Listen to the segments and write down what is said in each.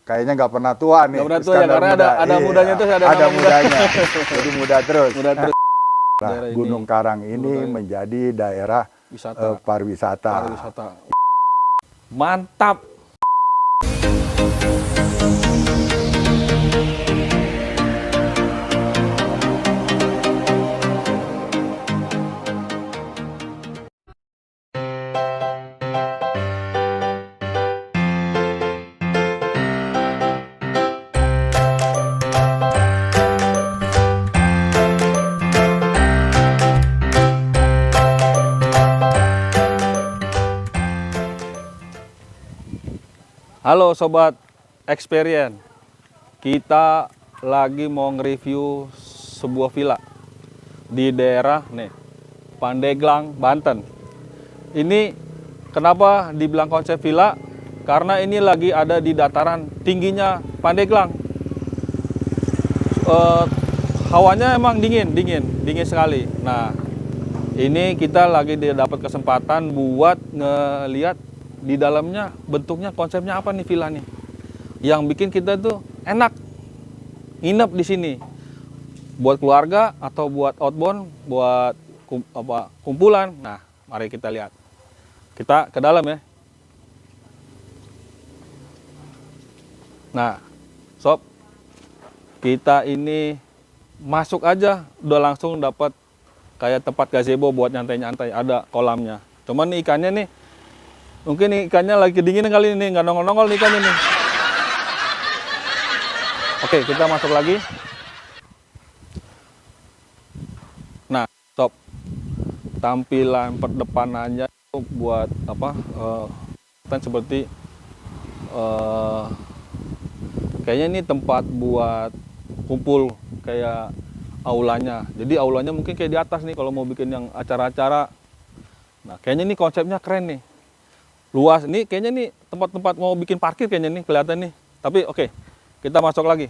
kayaknya nggak pernah tua nih. Nggak pernah tua ya, karena ada mudanya terus ada mudanya. Jadi muda terus. Muda terus. Nah, Gunung Karang ini menjadi daerah pariwisata. Mantap. Halo Sobat Experience, kita lagi mau nge-review sebuah villa di daerah Pandeglang, Banten. Ini kenapa dibilang konsep villa? Karena ini lagi ada di dataran tingginya Pandeglang. Hawanya emang dingin sekali. Nah, ini kita lagi dapat kesempatan buat ngeliat di dalamnya bentuknya konsepnya apa nih villa nih yang bikin kita tuh enak nginep di sini buat keluarga atau buat outbound, buat kumpulan. Nah, mari kita lihat, kita ke dalam ya. Nah sob, kita ini masuk aja udah langsung dapat kayak tempat gazebo buat nyantai-nyantai, ada kolamnya. Cuman nih ikannya nih, mungkin ikannya lagi kedinginan kali ini, nggak nongol-nongol nih ikannya nih. Oke, kita masuk lagi. Nah, sob, tampilan perdepanannya buat apa? Kan seperti kayaknya ini tempat buat kumpul kayak aulanya. Jadi aulanya mungkin kayak di atas nih kalau mau bikin yang acara-acara. Nah, kayaknya ini konsepnya keren nih. Luas, ini kayaknya nih tempat-tempat mau bikin parkir kayaknya nih kelihatan nih. Tapi oke, kita masuk lagi.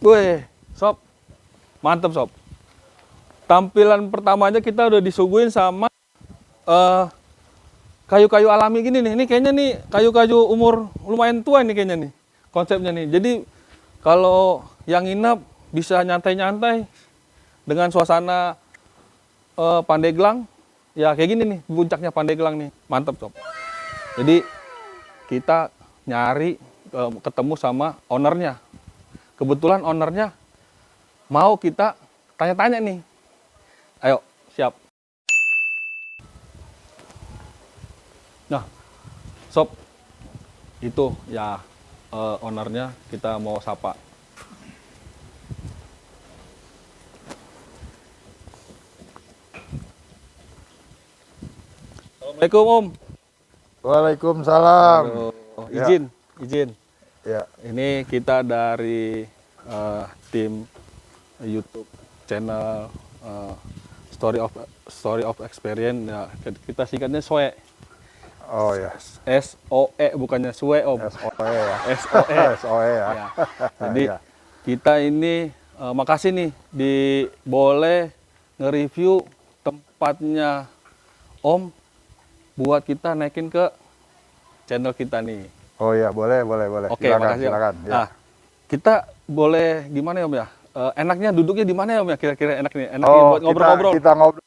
Wih, sob, mantep sob. Tampilan pertamanya kita udah disuguhin sama kayu-kayu alami gini nih. Ini kayaknya nih kayu-kayu umur lumayan tua nih kayaknya nih konsepnya nih. Jadi kalau yang nginep bisa nyantai-nyantai dengan suasana Pandeglang, ya kayak gini nih, puncaknya Pandeglang nih, mantap sob. Jadi kita nyari ketemu sama ownernya. Kebetulan ownernya mau kita tanya-tanya nih. Ayo, siap. Nah, sob, itu ya ownernya kita mau sapa. Assalamualaikum Om. Waalaikumsalam. Izin. Ya. Ini kita dari tim YouTube channel Story of Experience. Ya, kita singkatnya SOE. Oh ya. SOE bukannya SUE Om. SOE ya. SOE. SOE ya. Ya. Jadi Ya. kita ini makasih nih boleh nge-review tempatnya Om buat kita naikin ke channel kita nih. Oh ya, boleh. Oke, Silakan, makasih. silakan. Ya. Nah, kita boleh gimana ya Om ya? Enaknya duduknya di mana ya Om ya? Kira-kira enak nih. Enaknya buat ngobrol-ngobrol. Kita ngobrol.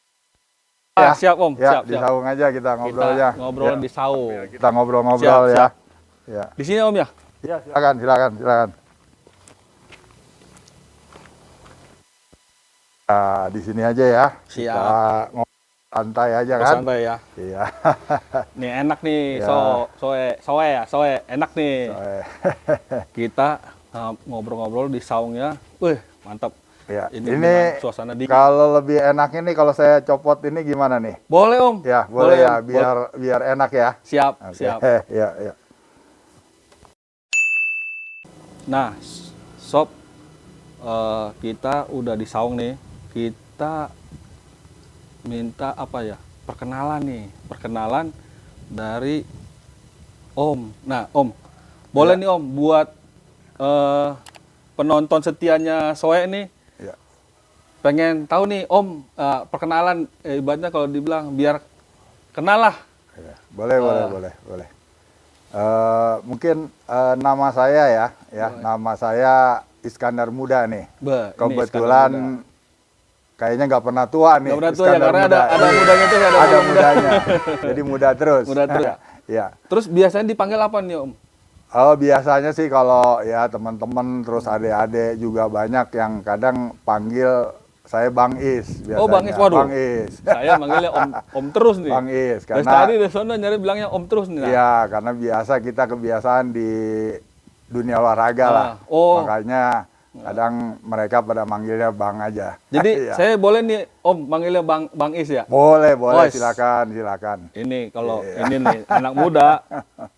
Ya. Siap Om, Ya, siap. di saung aja kita ngobrolnya. Kita ngobrol Ya. di saung. Kita ngobrol-ngobrol ya. Siap. Ya. Di sini Om ya? Ya, silakan. Nah, di sini aja ya. Siap. Kita ngobrol santai aja kan. Santai ya. Iya. Nih enak nih, Ya. soe, enak nih. Soe. Kita ngobrol-ngobrol di saungnya. Wih, mantap. Ya. Ini Ini suasana dingin. kalau lebih enak ini kalau saya copot ini gimana nih? Boleh Om. Ya, boleh ya, Om. biar enak ya. Siap, Oke. siap. Ya. Nah, sob, kita udah di saung nih. Kita minta apa ya? Perkenalan dari Om. Nah, Om, boleh nih Om buat penonton setianya Soe nih. Ya. pengen tahu nih Om, perkenalan, ibaratnya kalau dibilang biar kenal lah. Ya, boleh. Mungkin nama saya ya, nama saya Iskandar Muda nih. Ini Kebetulan kayaknya nggak pernah tua nih. nggak pernah tua ya, Iskandar karena Muda. ada mudanya tuh, Ada mudanya. Jadi muda terus. Muda terus. Ya. Terus biasanya dipanggil apa nih Om? Oh, biasanya sih kalau ya teman-teman terus adik-adik juga banyak yang kadang panggil saya Bang Is biasanya. Oh, Bang Is, waduh. Bang Is. Saya manggilnya Om terus nih. Bang Is, Dari karena tadi dari sana nyari bilangnya Om terus nih. Nah. iya, karena biasa kita kebiasaan di dunia olahraga lah. Oh. Makanya kadang mereka pada manggilnya Bang aja. Jadi Iya. saya boleh nih Om manggilnya Bang Is ya? Boleh, Oh, silakan. Ini kalau Iya. ini nih anak muda,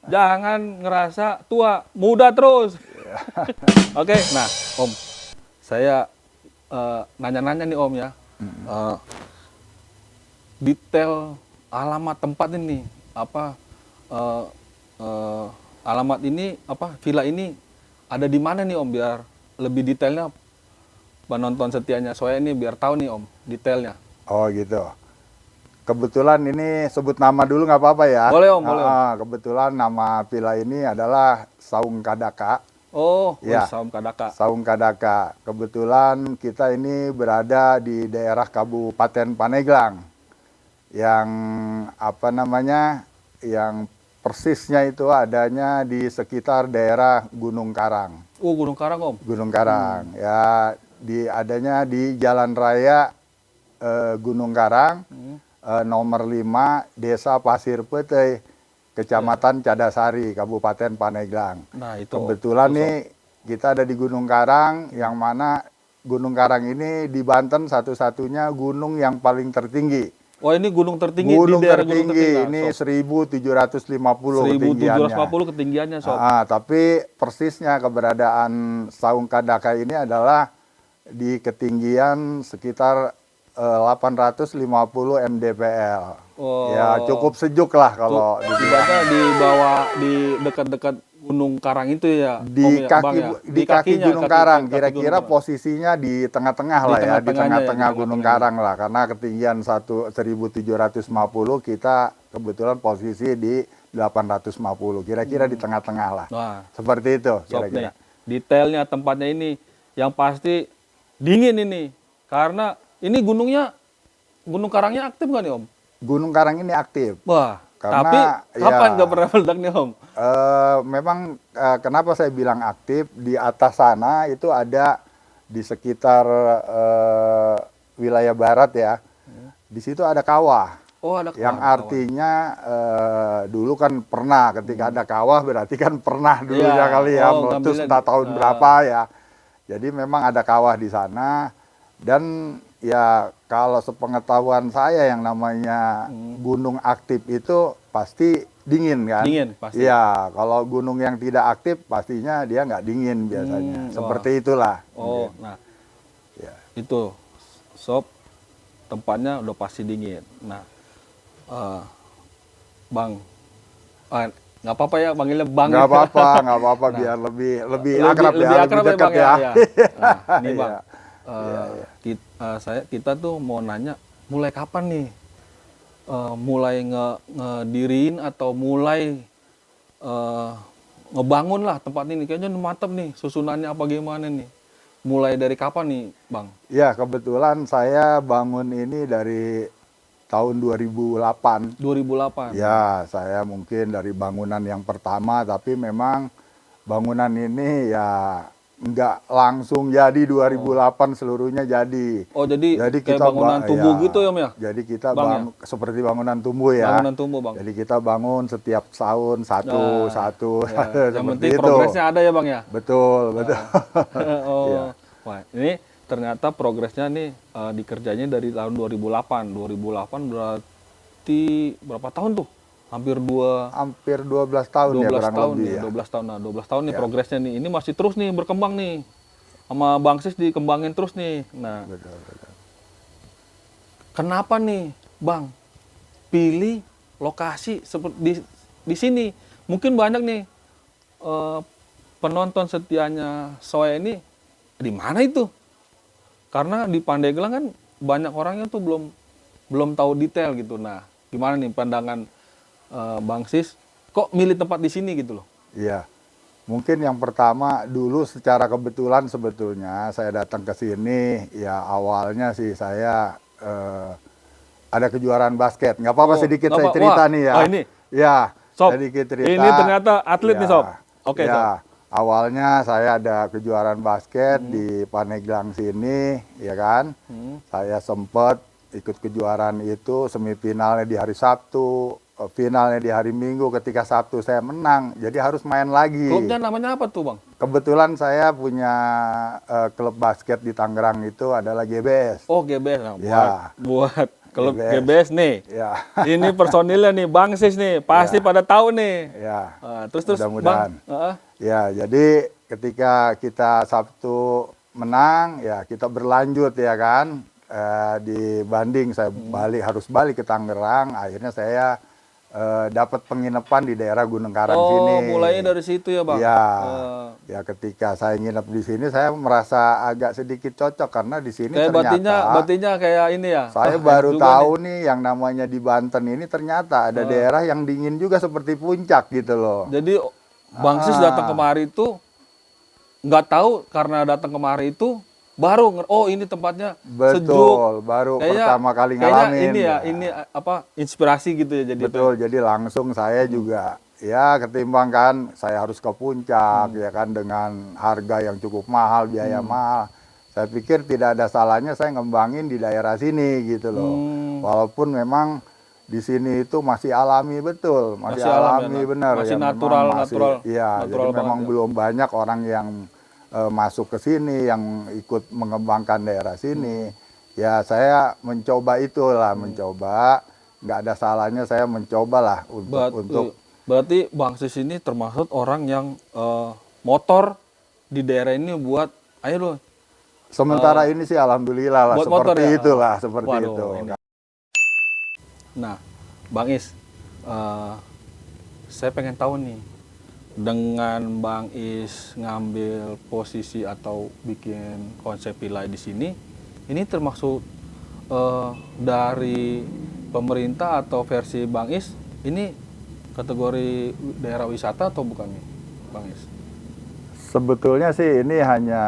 jangan ngerasa tua, muda terus. Iya. Oke, nah Om, saya nanya-nanya nih Om ya, detail alamat tempat ini apa, alamat ini apa, villa ini ada di mana nih Om, biar lebih detailnya penonton setianya saya ini biar tahu nih Om detailnya. Oh gitu. Kebetulan ini sebut nama dulu nggak apa-apa ya? Boleh Om, boleh Om. Kebetulan nama villa ini adalah Saung Kadaka. Oh, Ya. Saung Kadaka. Saung Kadaka. Kebetulan kita ini berada di daerah Kabupaten Pandeglang. Yang apa namanya? Yang persisnya itu adanya di sekitar daerah Gunung Karang. Oh, Gunung Karang Om. Gunung Karang. Ya, adanya di Jalan Raya Gunung Karang. Nomor 5, Desa Pasir Petei, Kecamatan Cadasari, Kabupaten Pandeglang. Nah, itu. Kebetulan nih kita ada di Gunung Karang, yang mana Gunung Karang ini di Banten satu-satunya gunung yang paling tertinggi. Oh, ini gunung tertinggi Gunung di daerah tertinggi, gunung tertinggi. ini 1750 ketinggiannya. 1750 ketinggiannya, Sob. Tapi persisnya keberadaan Saung Kadaka ini adalah di ketinggian sekitar 850 mdpl. Oh. Ya cukup sejuk lah kalau ibaratnya di bawah, di dekat-dekat Gunung Karang itu ya. di Om, ya, kaki Bang, ya? di kaki Gunung Karang, kaki kira-kira Gunung Karang. posisinya di tengah-tengah lah ya, di tengah-tengahnya tengah-tengah ya, di Gunung tengah-tengahnya. Karang lah, karena ketinggian 1750 kita kebetulan posisi di 850, kira-kira di tengah-tengah lah. Nah, Seperti itu Sob kira-kira. nih, detailnya tempatnya ini yang pasti dingin ini. Karena ini Gunung Karangnya aktif nggak nih Om? Gunung Karang ini aktif. Wah, Karena, tapi kapan ya, nggak pernah meledak nih Om? Memang kenapa saya bilang aktif, di atas sana itu ada di sekitar wilayah barat ya. Di situ ada kawah. Oh, ada Yang kawan-kawan. artinya dulu kan pernah, ketika ada kawah berarti kan pernah dulunya Iya. kali ya, Oh, meletus ngambilnya entah di- tahun berapa ya. Jadi memang ada kawah di sana, dan ya kalau sepengetahuan saya yang namanya gunung aktif itu pasti dingin kan? Dingin, pasti. Iya, kalau gunung yang tidak aktif pastinya dia nggak dingin biasanya. Seperti itulah. Oh, nah Ya. itu Sob, tempatnya udah pasti dingin. Nah, Bang, nggak apa-apa ya panggilnya Bang. Nggak apa-apa, biar lebih akrab ya, lebih akrab lebih dekat Bang, ya. ya. Nah, ini Bang, Iya. kita tuh mau nanya, mulai kapan nih mulai ngediriin atau mulai ngebangun lah tempat ini? Kayaknya mantep nih, susunannya apa gimana nih? Mulai dari kapan nih Bang? Ya, kebetulan saya bangun ini dari tahun 2008. 2008. Ya, saya mungkin dari bangunan yang pertama, tapi memang bangunan ini ya nggak langsung jadi 2008 seluruhnya jadi. Oh, jadi kayak kita bangunan tumbuh gitu ya Om ya? Jadi kita Bang, seperti bangunan tumbuh ya. Bangunan tumbuh Bang. Jadi kita bangun setiap tahun satu. Ya, yang Seperti penting itu. progresnya ada ya Bang ya? Betul. Oh, Iya. wah ini ternyata progresnya nih dikerjanya dari tahun 2008. 2008 berarti berapa tahun tuh? Hampir Hampir 12 tahun 12 ya kurang tahun lebih nih, ya. 12 tahun. Nah, 12 tahun nih Ya. progresnya nih. Ini masih terus nih berkembang nih. Sama Bang Sis dikembangin terus nih. Nah, Betul. kenapa nih Bang pilih lokasi seperti di sini? Mungkin banyak nih penonton setianya Soe ini, di mana itu? karena di Pandeglang kan banyak orangnya tuh belum tahu detail gitu. Nah, gimana nih pandangan Bang Sis? Kok milih tempat di sini gitu loh? Iya. Mungkin yang pertama dulu secara kebetulan sebetulnya saya datang ke sini ya awalnya sih saya ada kejuaraan basket. Nggak apa-apa Oh, sedikit nggak saya apa- cerita wah, nih ya. ah, ini, Ya, Sob, sedikit cerita. ini ternyata atlet nih, Sob. Oke, Sob. Ya, awalnya saya ada kejuaraan basket di Pandeglang sini, ya kan. Saya sempat ikut kejuaraan itu, semifinalnya di hari Sabtu, finalnya di hari Minggu. Ketika Sabtu saya menang, jadi harus main lagi. Klubnya namanya apa tuh, Bang? Kebetulan saya punya klub basket di Tangerang itu adalah GBS. Oh, GBS. Nah, Ya. buat klub GBS. GBS nih. Ya, Ini personilnya nih, Bang Sis nih, pasti pada tahu nih. ya. Terus Mudah-mudahan. Bang, Ya, jadi ketika kita Sabtu menang, ya kita berlanjut ya kan. Di Bandung saya harus balik ke Tangerang. Akhirnya saya dapat penginapan di daerah Gunung Karang sini. Oh, mulainya dari situ ya, Bang? Ya, ya ketika saya nginep di sini saya merasa agak sedikit cocok karena di sini Kayak ternyata batinya kayak ini ya? saya Wah, baru enak juga tahu nih yang namanya di Banten ini ternyata ada daerah yang dingin juga seperti puncak gitu loh. Jadi Bang Sis datang kemari itu nggak tahu karena datang kemari itu baru oh ini tempatnya sejuk. Betul, baru pertama kali ngalamin. Ini ya, ini apa inspirasi gitu ya jadi. Betul, jadi langsung saya juga ya ketimbang kan saya harus ke puncak ya kan dengan harga yang cukup mahal, biaya mahal. Saya pikir tidak ada salahnya saya ngembangin di daerah sini gitu loh. Walaupun memang di sini itu masih alami betul, masih alami ya, benar masih ya, natural, memang natural. Iya, Natural jadi memang banget ya. belum banyak orang yang masuk ke sini yang ikut mengembangkan daerah sini. Ya saya mencoba itulah, mencoba. Nggak ada salahnya saya mencoba lah untuk Berarti Bang Sis ini termasuk orang yang motor di daerah ini buat ayo loh. sementara ini sih alhamdulillah lah Buat motor seperti ya? itulah, seperti Waduh, itu. ini. Nah, Bang Is, saya pengen tahu nih, dengan Bang Is ngambil posisi atau bikin konsep villa di sini, ini termasuk dari pemerintah atau versi Bang Is, ini kategori daerah wisata atau bukan nih, Bang Is? Sebetulnya sih ini hanya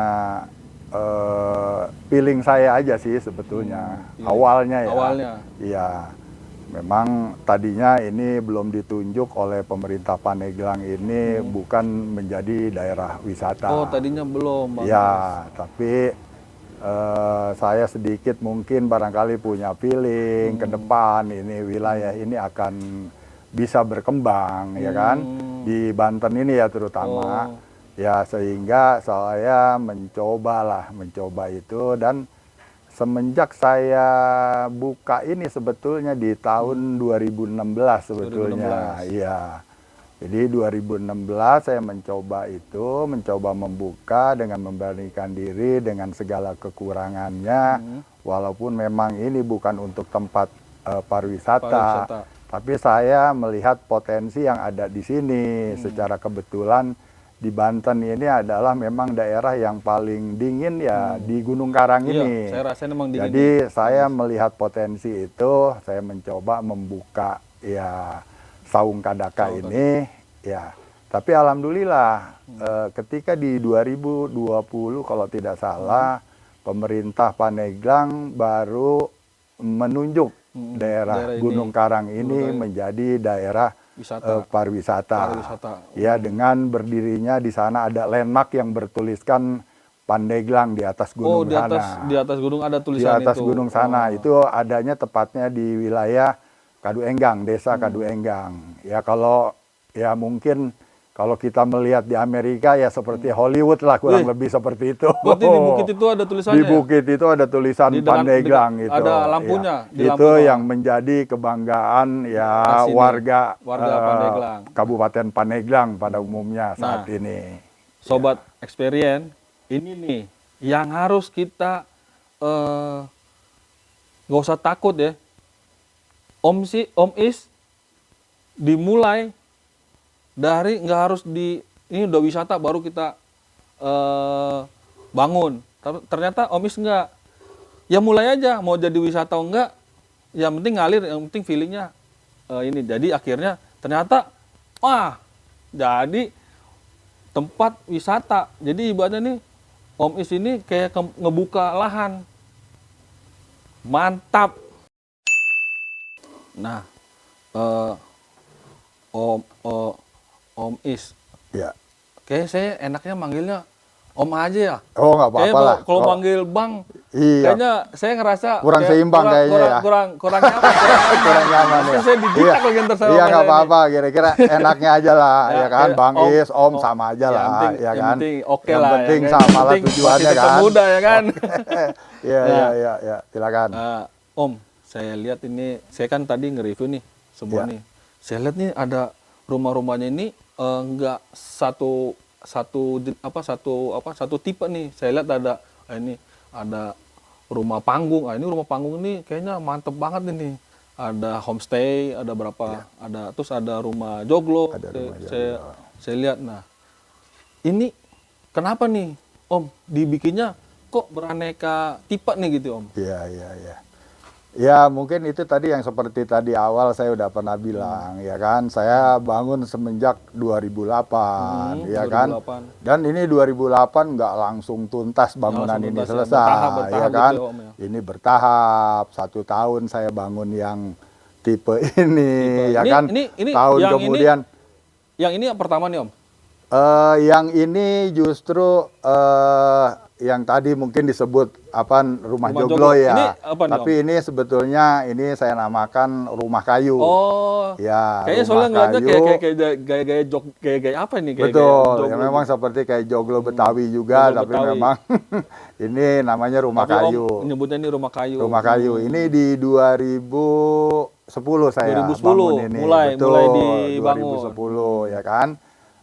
feeling saya aja sih sebetulnya. Iya. Awalnya ya. Awalnya. Iya. Memang tadinya ini belum ditunjuk oleh pemerintah Pandeglang ini bukan menjadi daerah wisata. Oh, tadinya belum, Bang. Ya, tapi saya sedikit mungkin barangkali punya feeling ke depan ini wilayah ini akan bisa berkembang ya kan di Banten ini ya terutama. Ya sehingga saya mencoba itu dan semenjak saya buka ini sebetulnya di tahun 2016 sebetulnya. Iya. Jadi 2016 saya mencoba membuka dengan memberanikan diri dengan segala kekurangannya. Walaupun memang ini bukan untuk tempat pariwisata, tapi saya melihat potensi yang ada di sini. Secara kebetulan di Banten ini adalah memang daerah yang paling dingin ya di Gunung Karang ini. Saya rasain memang dingin. Jadi saya melihat potensi itu, saya mencoba membuka ya Saung Kadaka ini ya. Tapi alhamdulillah ketika di 2020 kalau tidak salah pemerintah Pandeglang baru menunjuk daerah Gunung Karang ini menjadi daerah pariwisata. Ya, dengan berdirinya di sana ada landmark yang bertuliskan Pandeglang di atas gunung sana. Di atas gunung ada tulisan itu. Di atas gunung sana. Itu adanya tepatnya di wilayah Kaduenggang, desa Kaduenggang. Ya kalau ya mungkin kalau kita melihat di Amerika ya seperti Hollywood lah kurang lebih seperti itu. Berarti di bukit itu ada tulisannya? Di bukit itu ada tulisan Pandeglang itu. Ada lampunya? Ya. Itu yang menjadi kebanggaan ya warga Pandeglang. Kabupaten Pandeglang pada umumnya saat ini. Sobat Experience, ini nih yang harus kita nggak usah takut ya. Om Is dimulai dari nggak harus ini udah wisata baru kita bangun. Ternyata Om Is nggak. ya mulai aja, mau jadi wisata atau enggak, yang penting ngalir, yang penting feelingnya ini. Jadi akhirnya ternyata, wah, jadi tempat wisata. Jadi ibaratnya nih, Om Is ini kayak ngebuka lahan. Mantap. Nah, eh, Om Is, Ya. kayak saya enaknya manggilnya Om aja ya. Oh, nggak apa-apa Kayaknya lah. kalau Oh, manggil Bang, iya. kayaknya saya ngerasa Kurang kayak seimbang kayaknya ya. kurang nyaman. Kurang nyaman ya. Saya dijitak lagi ntar sama Iya, Mas nggak Edi. apa-apa. Kira-kira enaknya aja lah, ya kan. kayak Bang Is, Om oh, sama aja yang lah, penting, ya yang kan. penting oke Yang lah. penting ya kan? sama Yang lah penting tujuannya masih tetap kan. muda ya kan. Iya, Nah. iya. Silakan. Om, saya lihat ini, saya kan tadi nge-review nih sebuah Ya. nih. Saya lihat nih ada rumah-rumahnya ini enggak satu tipe nih. Saya lihat ada ini ada rumah panggung. Ini rumah panggung ini kayaknya mantep banget ini. Ada homestay, ada berapa, terus ada rumah joglo. Ada rumah Saya lihat. Nah, ini kenapa nih, Om, dibikinnya kok beraneka tipe nih gitu, Om? Iya. Ya mungkin itu tadi yang seperti tadi awal saya udah pernah bilang, ya kan. Saya bangun semenjak 2008, ya kan. 2008. Dan ini 2008 nggak langsung tuntas bangunan langsung ini tuntas ya, selesai, bertahap ya gitu kan. ya, Om, ya. Ini bertahap, 1 tahun saya bangun yang tipe ini, ya Ini- kan. ini Tahun yang kemudian. Yang ini yang pertama nih, Om. Yang ini justru yang tadi mungkin disebut rumah Rumah joglo joglo. ya. Ini apa nih, Tapi ini sebetulnya ini saya namakan rumah kayu. Oh, Ya, kayaknya rumah soalnya ngeliatnya kayu. kayak gaya-gaya gaya-gaya apa ini? Betul, ya memang seperti kayak joglo Betawi juga, joglo tapi Betawi. memang ini namanya rumah Tapi kayu. Om nyebutnya ini rumah kayu. Rumah kayu ini di 2010 saya 2010 bangun ini. mulai Betul, dibangun. 2010 ya kan.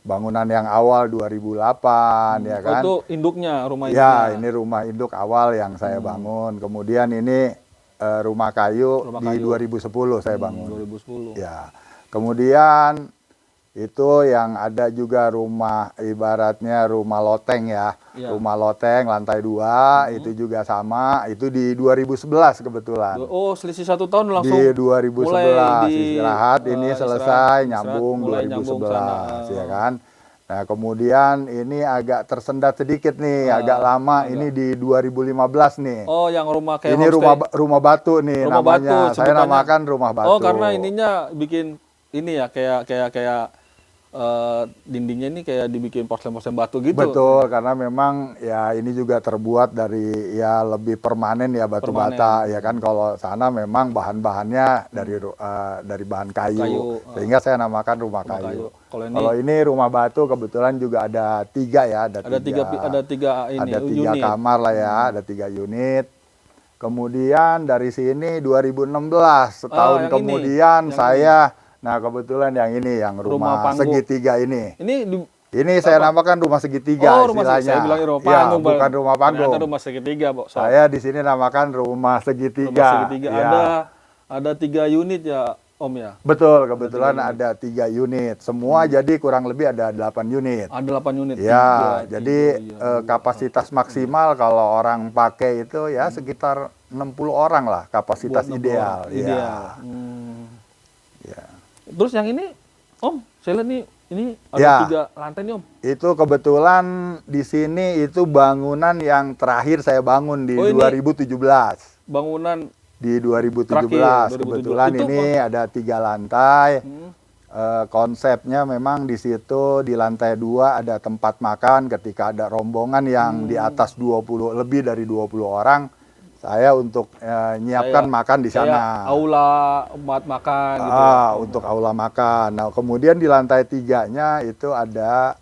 Bangunan yang awal 2008 ya kan. Itu induknya, rumah Ya, induknya. ini rumah induk awal yang saya bangun. Kemudian ini rumah kayu Rumah di kayu. 2010 saya bangun. 2010. Ya. Kemudian itu yang ada juga rumah ibaratnya rumah loteng ya. Ya. Rumah loteng lantai 2 itu juga sama, itu di 2011 kebetulan. Oh, selisih 1 tahun langsung. Di 2011 mulai istirahat, ini selesai nyambung mulai nyambung 2011 sana. ya kan. Nah, kemudian ini agak tersendat sedikit nih, agak lama ini di 2015 nih. Oh, yang rumah kayak Ini homestay. rumah batu nih Rumah namanya. batu, Saya sebutannya. namakan rumah batu. Oh, karena ininya bikin ini ya kayak dindingnya ini kayak dibikin porselen-porselen batu gitu. Betul, karena memang ya ini juga terbuat dari ya lebih permanen ya batu bata ya kan. Kalau sana memang bahan-bahannya dari bahan kayu, Kayu, sehingga saya namakan rumah kayu. Kalau ini ini rumah batu kebetulan juga ada 3 ya, ada tiga ini ada 3 unit. kamar lah ya, ada 3 unit. Kemudian dari sini 2016 setahun yang ini, kemudian yang saya nah kebetulan yang ini yang rumah panggung. segitiga ini. Ini Saya namakan rumah segitiga rumah istilahnya. saya bilang rumah Ya, panggung, Bang. bukan rumah panggung. Ternyata rumah segitiga, Bo. Saya di sini namakan rumah segitiga. Rumah segitiga Ya. ada 3 unit ya, Om ya. Betul, kebetulan ada 3 unit. Semua jadi kurang lebih ada 8 unit. Ada 8 unit. Ya, Tiga, jadi kapasitas maksimal kalau orang pakai itu ya sekitar 60 orang lah kapasitas Buat 60 ideal. orang. Ideal. Ya. Ya. Terus yang ini, Om, saya lihat nih ini ada Ya. 3 lantai nih, Om. Itu kebetulan di sini itu bangunan yang terakhir saya bangun di Oh, ini 2017. Bangunan Di 2017 Terakhir, 2017. kebetulan Itu ini ada 3 lantai. Konsepnya memang di situ di lantai 2 ada tempat makan ketika ada rombongan yang di atas 20 lebih dari 20 orang. Saya untuk nyiapkan makan di kayak sana. aula buat makan gitu. Ya. Untuk aula makan. Nah, kemudian di lantai 3-nya itu ada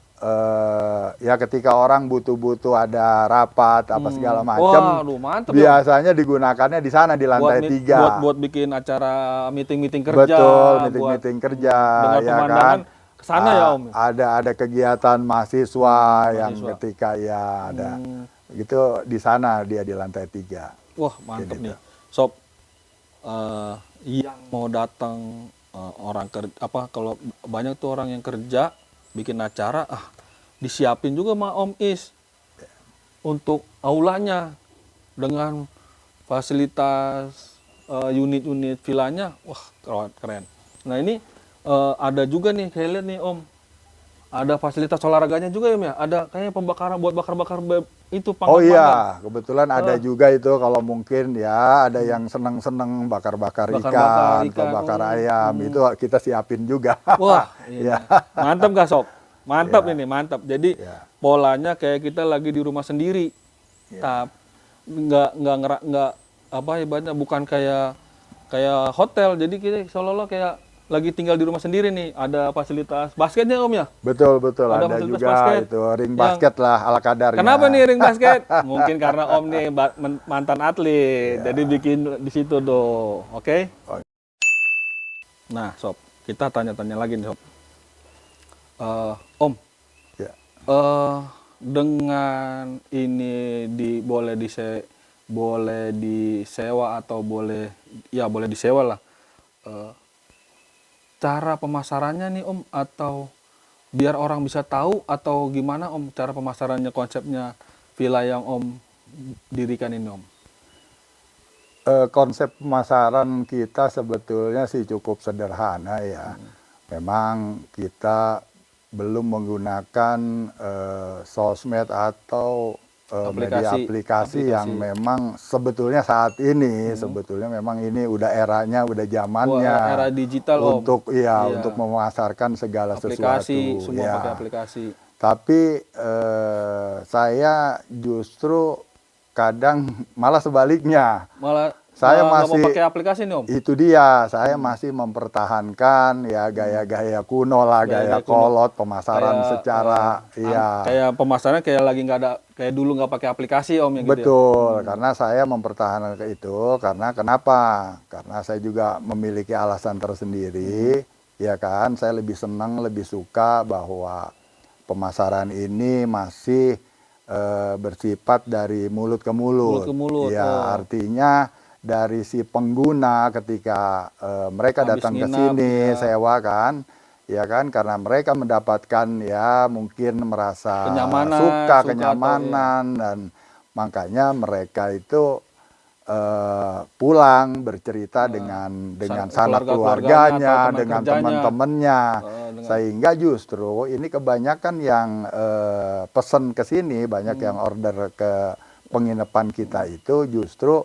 ya ketika orang butuh-butuh ada rapat apa segala macam. Waduh, mantep ya. Biasanya digunakannya di sana di lantai 3. Buat bikin acara meeting-meeting kerja. Betul, meeting-meeting kerja dengan ya pemandangan kan. kesana ya, Om. Ada kegiatan mahasiswa yang ketika ya ada gitu di sana dia di lantai 3. Wah, mantep Jadi nih. Sob, yang mau datang orang kerja kalau banyak tuh orang yang kerja bikin acara disiapin juga sama Om Is untuk aulanya dengan fasilitas unit-unit villanya, wah keren. Nah ini ada juga nih, saya lihat nih Om, ada fasilitas olahraganya juga ya Om ya, ada kayaknya pembakaran buat bakar-bakar itu Oh panggang-panggang. iya, kebetulan ada juga itu kalau mungkin ya ada yang seneng-seneng bakar-bakar Bakar-bakar ikan, atau ikan, bakar ayam, itu kita siapin juga. Wah, ini Ya, mantap gak Sob? Mantap Ya. ini, mantap. Jadi ya, polanya kayak kita lagi di rumah sendiri. ya. Nggak apa ibaratnya bukan kayak kayak hotel. Jadi kita seolah-olah kayak lagi tinggal di rumah sendiri nih. Ada fasilitas basketnya Om ya? Betul, Ada ada fasilitas juga basket itu ring yang basket lah ala kadarnya. kenapa nih ring basket? Mungkin karena Om nih mantan atlet. Jadi bikin di situ tuh. Oke? Oh. Nah, Sob, kita tanya-tanya lagi nih, Sob. Om, Ya. dengan ini boleh disewa atau boleh disewa lah. Cara pemasarannya nih Om, atau biar orang bisa tahu atau gimana Om cara pemasarannya, konsepnya villa yang Om dirikan ini Om? Konsep pemasaran kita sebetulnya sih cukup sederhana ya. Memang kita belum menggunakan sosmed atau media aplikasi yang memang sebetulnya saat ini sebetulnya memang ini udah eranya, udah zamannya. Wah, era digital Om. Untuk untuk memasarkan segala Aplikasi, sesuatu. semua Ya. pakai aplikasi. Tapi saya justru kadang malah sebaliknya. Malah Saya nggak mau masih pakai aplikasi nih Om. Itu dia, saya masih mempertahankan ya gaya-gaya kuno lah, gaya kolot, pemasaran secara ya. Kayak pemasarannya kayak lagi nggak ada, kayak dulu nggak pakai aplikasi Om ya gitu ya. Betul, karena saya mempertahankan itu karena kenapa? Karena saya juga memiliki alasan tersendiri, ya kan. Saya lebih senang, lebih suka bahwa pemasaran ini masih bersifat dari mulut ke mulut. Mulut ke mulut. Ya, artinya dari si pengguna ketika mereka Habis datang ke nginap, sini ya. sewa kan, ya kan, karena mereka mendapatkan ya mungkin merasa Kenyamanan, suka suka kenyamanan dan makanya mereka itu pulang bercerita dengan sanak keluarganya, atau teman dengan kerjanya. teman-temannya, dengan- sehingga justru ini kebanyakan yang pesen ke sini, banyak yang order ke penginapan kita itu justru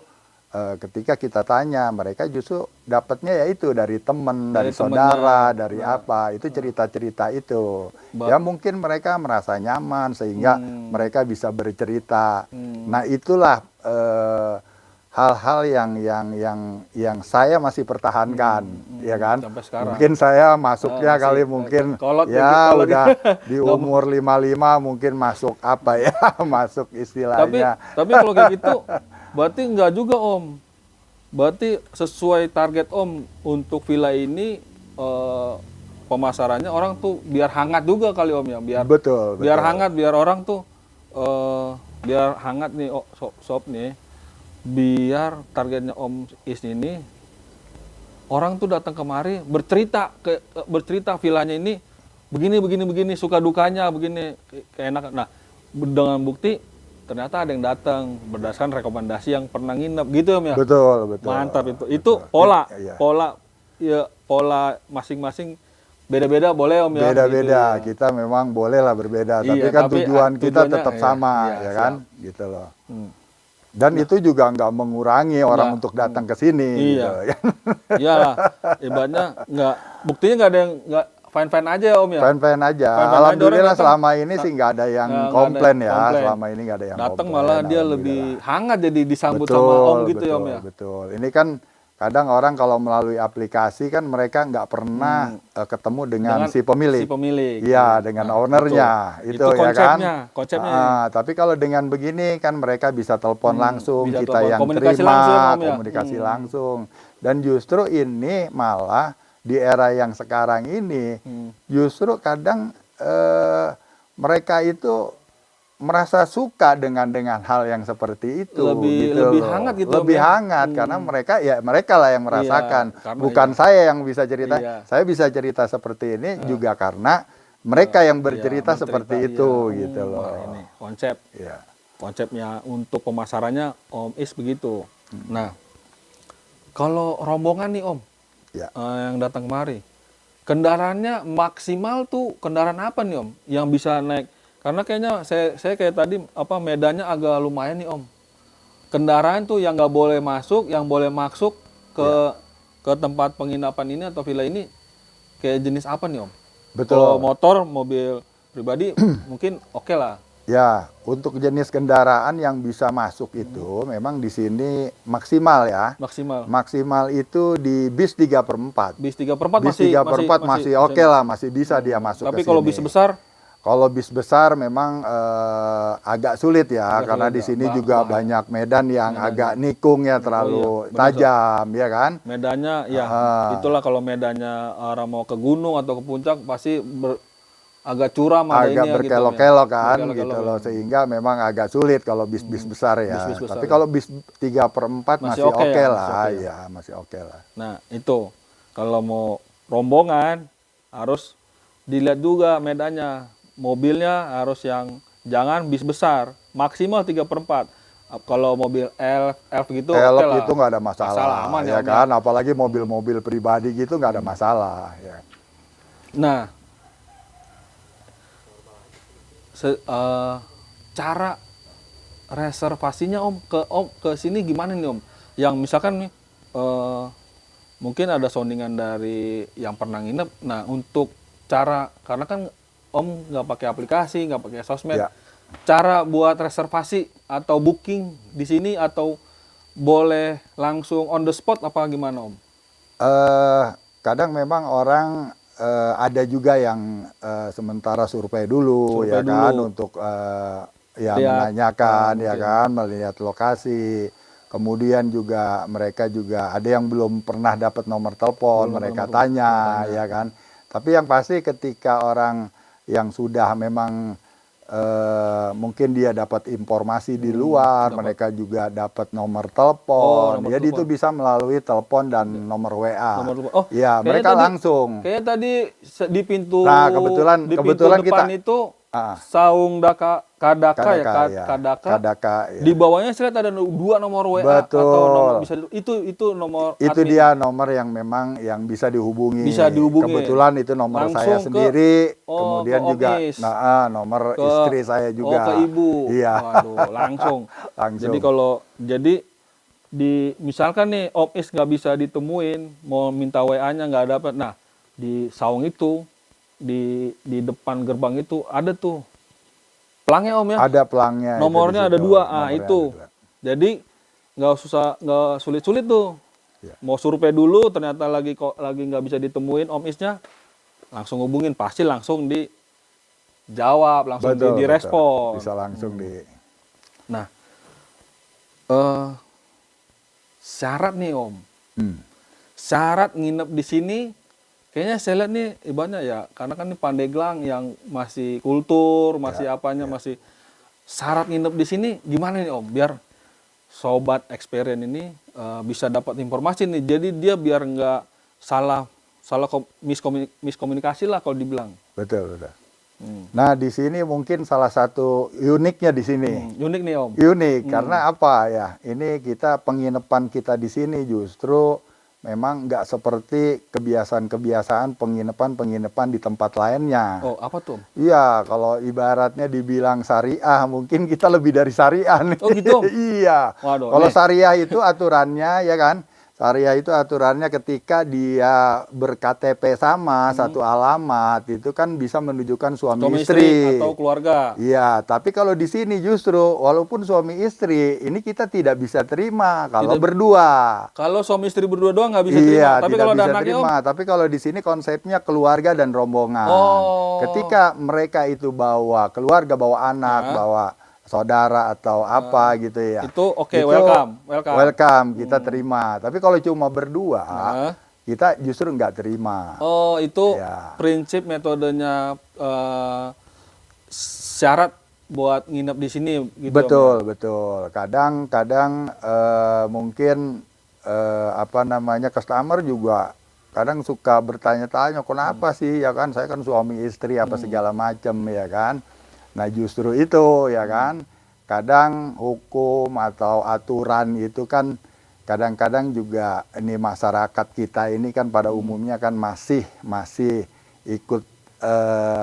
ketika kita tanya, mereka justru dapatnya yaitu dari teman, dari saudara, dari apa, itu cerita-cerita itu. Ya mungkin mereka merasa nyaman sehingga mereka bisa bercerita. Nah itulah hal-hal yang saya masih pertahankan, ya kan? Sampai sekarang. Mungkin saya masuknya kali mungkin kolot ya kolot. udah di umur 55 mungkin masuk apa ya, masuk istilahnya. Tapi kalau kayak gitu berarti nggak juga Om. Berarti sesuai target Om untuk villa ini pemasarannya orang tuh biar hangat juga kali Om ya, Betul. Biar hangat, biar orang tuh biar hangat nih sob nih. Biar targetnya Om Is ini orang tuh datang kemari bercerita villanya ini begini suka dukanya begini keenakan. Nah, dengan bukti ternyata ada yang datang berdasarkan rekomendasi yang pernah nginep gitu Om ya. Betul. Mantap itu. Itu pola masing-masing beda-beda boleh Om ya. Beda-beda. Gitu ya. Kita memang bolehlah berbeda, Iya, tapi kan tapi tujuan kita tujuannya, tetap sama, iya, ya kan? Gitu loh. Dan Nah. itu juga nggak mengurangi orang untuk datang ke sini. Iya. Gitu, ya. Iyalah, ibaratnya buktinya nggak ada yang nggak fine-fine aja Om ya. Fine-fine aja. Fine-fine Alhamdulillah aja, selama ini sih nggak ada yang komplain ya. komplain. Selama ini nggak ada yang Datang komplain. malah dia lebih hangat jadi disambut Betul, sama Om gitu ya Om ya. Betul. Ini kan kadang orang kalau melalui aplikasi kan mereka nggak pernah ketemu dengan si pemilik. Si pemilik. Iya, dengan ownernya. Itu ya kan. Konsepnya. Tapi kalau dengan begini kan mereka bisa telepon langsung, bisa kita telepon. yang Komunikasi terima, langsung, Om, ya? komunikasi langsung. Dan justru ini malah di era yang sekarang ini, justru kadang mereka itu merasa suka dengan hal yang seperti itu. Lebih hangat gitu. Lebih hangat karena mereka lah yang merasakan. Bukan saya yang bisa cerita. Iya. Saya bisa cerita seperti ini juga karena mereka yang bercerita seperti itu gitu loh. Wah, ini konsep. Iya. Konsepnya untuk pemasarannya Om Is begitu. Nah, kalau rombongan nih Om, Ya. yang datang kemari, kendaraannya maksimal tuh kendaraan apa nih Om yang bisa naik? Karena kayaknya saya kayak tadi apa medannya agak lumayan nih Om. Kendaraan tuh yang nggak boleh masuk, yang boleh masuk ke tempat penginapan ini atau villa ini kayak jenis apa nih Om? Kalau Betul. motor, mobil pribadi mungkin oke lah, Ya, untuk jenis kendaraan yang bisa masuk itu memang di sini maksimal ya. maksimal. Maksimal itu di bis 3/4. Bis 3/4 Bis masih 3/4 masih oke lah, masih bisa dia masuk Tapi ke kalau sini. bis besar Kalau bis besar memang agak sulit ya, Agak karena sulit di ya. sini juga banyak medan yang agak nikung ya, terlalu benar, tajam ya kan. medannya ya itulah kalau medannya orang mau ke gunung atau ke puncak pasti agak curam ada Agak ini ya gitu ya. berkelok-kelok kan Berkelok-kelok gitu ya. loh, sehingga memang agak sulit kalau bis-bis besar ya. Bis-bis besar Tapi ya. kalau bis 3/4 Masih masih oke oke ya, lah, masih oke ya masih oke lah. Nah itu kalau mau rombongan harus dilihat juga medannya, mobilnya harus yang jangan bis besar, maksimal 3/4. Kalau mobil elf gitu oke Elok lah. itu nggak ada masalah, Aman ya Om, kan, apalagi mobil-mobil pribadi gitu nggak ada masalah ya. Nah, cara reservasinya Om ke sini gimana nih Om? Yang misalkan nih mungkin ada soundingan dari yang pernah nginep. Nah, untuk cara karena kan Om nggak pakai aplikasi, nggak pakai sosmed. Ya. Cara buat reservasi atau booking di sini atau boleh langsung on the spot apa gimana Om? Kadang memang orang ada juga yang sementara survei dulu Survei ya kan, dulu. untuk ya Lihat, menanyakan ya mungkin. kan, melihat lokasi. Kemudian juga mereka juga ada yang belum pernah dapat nomor telepon, mereka tanya ya kan. Tapi yang pasti ketika orang yang sudah memang mungkin dia dapat informasi di luar, mereka juga dapat nomor telepon. nomor Jadi telepon. itu bisa melalui telepon dan nomor WA. Nomor telepon. Oh, Ya, kayaknya mereka tadi- langsung. Kayak tadi di pintu Nah, kebetulan depan kita- itu Ah. saung kadaka ya, ya. kadaka. Kadaka, ya. Di bawahnya saya lihat ada 2 nomor WA atau Betul. nomor bisa itu nomor Itu admin. dia nomor yang memang yang bisa dihubungi. Bisa dihubungi. Kebetulan itu nomor Langsung saya sendiri. oh, Kemudian ke juga Omis. nomor istri saya juga. Oh, ke ibu. Iya. Waduh, langsung. Langsung. Jadi misalkan nih Om Is nggak bisa ditemuin, mau minta WA-nya nggak dapat. Nah, di saung itu di depan gerbang itu ada tuh pelangnya Om ya. Ada pelangnya. Nomornya ada itu di situ. 2. Nomornya Itu. ada 2. Jadi nggak sulit-sulit tuh. Ya. Mau survei dulu ternyata lagi nggak bisa ditemuin Om Isnya, langsung hubungin pasti langsung dijawab, langsung Betul, direspon. betul. Bisa langsung di. Nah, syarat nih Om. Syarat nginep di sini kayaknya saya lihat nih ibaratnya ya karena kan ini Pandeglang yang masih kultur, masih masih syarat nginep di sini gimana nih Om biar sobat experience ini bisa dapat informasi nih. Jadi dia biar nggak salah miskomunikasi lah kalau dibilang. Betul, betul. Nah, di sini mungkin salah satu uniknya di sini. Unik nih Om. Unik karena apa ya? Ini kita penginapan kita di sini justru memang nggak seperti kebiasaan-kebiasaan penginapan di tempat lainnya. Oh, apa tuh Om? Iya, kalau ibaratnya dibilang syariah, mungkin kita lebih dari syariah nih. Oh, gitu, Om? Iya. Waduh, Kalau nih. syariah itu aturannya ya kan? Syariah itu aturannya ketika dia ber-KTP sama satu alamat itu kan bisa menunjukkan suami istri atau keluarga. Iya, tapi kalau di sini justru walaupun suami istri ini kita tidak bisa terima kalau berdua. Kalau suami istri berdua doang nggak bisa terima. Iya, Tapi tidak kalau ada bisa anaknya Om, terima. Tapi kalau di sini konsepnya keluarga dan rombongan. Oh. Ketika mereka itu bawa keluarga, bawa anak, bawa saudara atau apa gitu ya. itu oke, welcome. Welcome, kita terima. Tapi kalau cuma berdua, Nah. kita justru nggak terima. Oh, itu Ya. prinsip metodenya syarat buat nginep di sini gitu. Om, Betul, ya? betul. Kadang-kadang mungkin apa namanya customer juga kadang suka bertanya-tanya kenapa sih ya kan saya kan suami istri apa segala macam ya kan. Nah, justru itu ya kan. Kadang hukum atau aturan itu kan kadang-kadang juga ini masyarakat kita ini kan pada umumnya kan masih ikut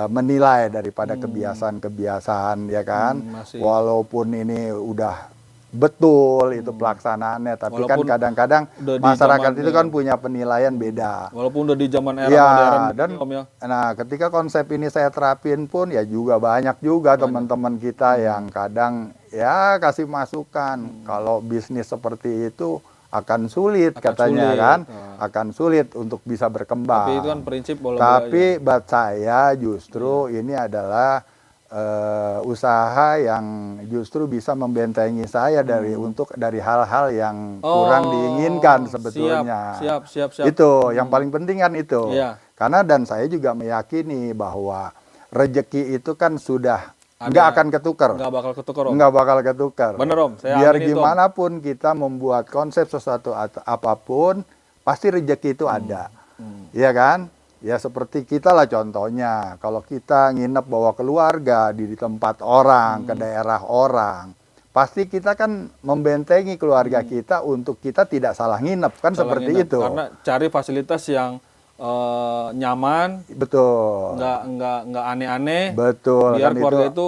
menilai daripada kebiasaan-kebiasaan ya kan. Masih. Walaupun ini udah betul itu pelaksanaannya, tapi kan Walaupun kadang-kadang udah di masyarakat zaman itu kan punya penilaian beda. Walaupun udah di zaman era Ya, modern dan Om ya. nah ketika konsep ini saya terapin pun ya juga banyak juga teman-teman kita yang kadang ya kasih masukan kalau bisnis seperti itu akan sulit katanya sulit. kan, akan sulit untuk bisa berkembang. Tapi itu kan prinsip bola-bola Tapi buat saya justru ini adalah usaha yang justru bisa membentengi saya dari hal-hal yang kurang diinginkan sebetulnya. Siap. Itu yang paling penting kan itu. Iya. Karena dan saya juga meyakini bahwa rezeki itu kan sudah nggak akan ketukar. Nggak bakal ketukar Om. Nggak bakal ketukar. Bener Om, saya Biar aminin itu, Om. gimana pun kita membuat konsep sesuatu apapun, pasti rezeki itu ada. Iya kan? Ya seperti kita lah contohnya, kalau kita nginep bawa keluarga di tempat orang, ke daerah orang, pasti kita kan membentengi keluarga kita untuk kita tidak salah nginep, kan Salah seperti nginep. itu. Karena cari fasilitas yang nyaman, Betul. nggak aneh-aneh. Betul. Biar kan keluarga itu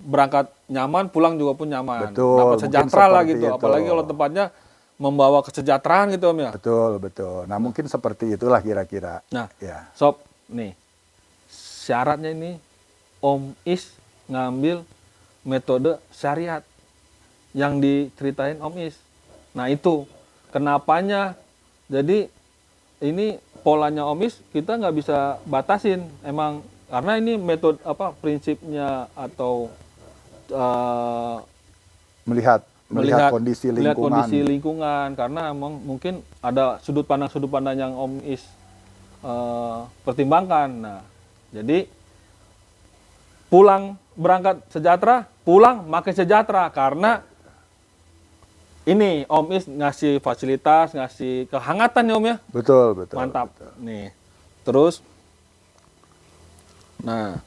berangkat nyaman, pulang juga pun nyaman. Betul, Dapat mungkin sejahtera lah seperti gitu. itu. Apalagi kalau tempatnya membawa kesejahteraan gitu Om ya. Betul. Nah mungkin seperti itulah kira-kira. Nah, Ya. Sob, nih syaratnya ini Om Is ngambil metode syariat yang diceritain Om Is. Nah itu kenapanya? Jadi ini polanya Om Is kita nggak bisa batasin emang karena ini metode prinsipnya atau Melihat kondisi melihat lingkungan. kondisi lingkungan karena emang mungkin ada sudut pandang yang Om Is pertimbangkan. Nah, jadi pulang berangkat sejahtera, pulang makin sejahtera karena ini Om Is ngasih fasilitas, ngasih kehangatan ya Om ya. Betul. Mantap. Betul. Nih. Terus nah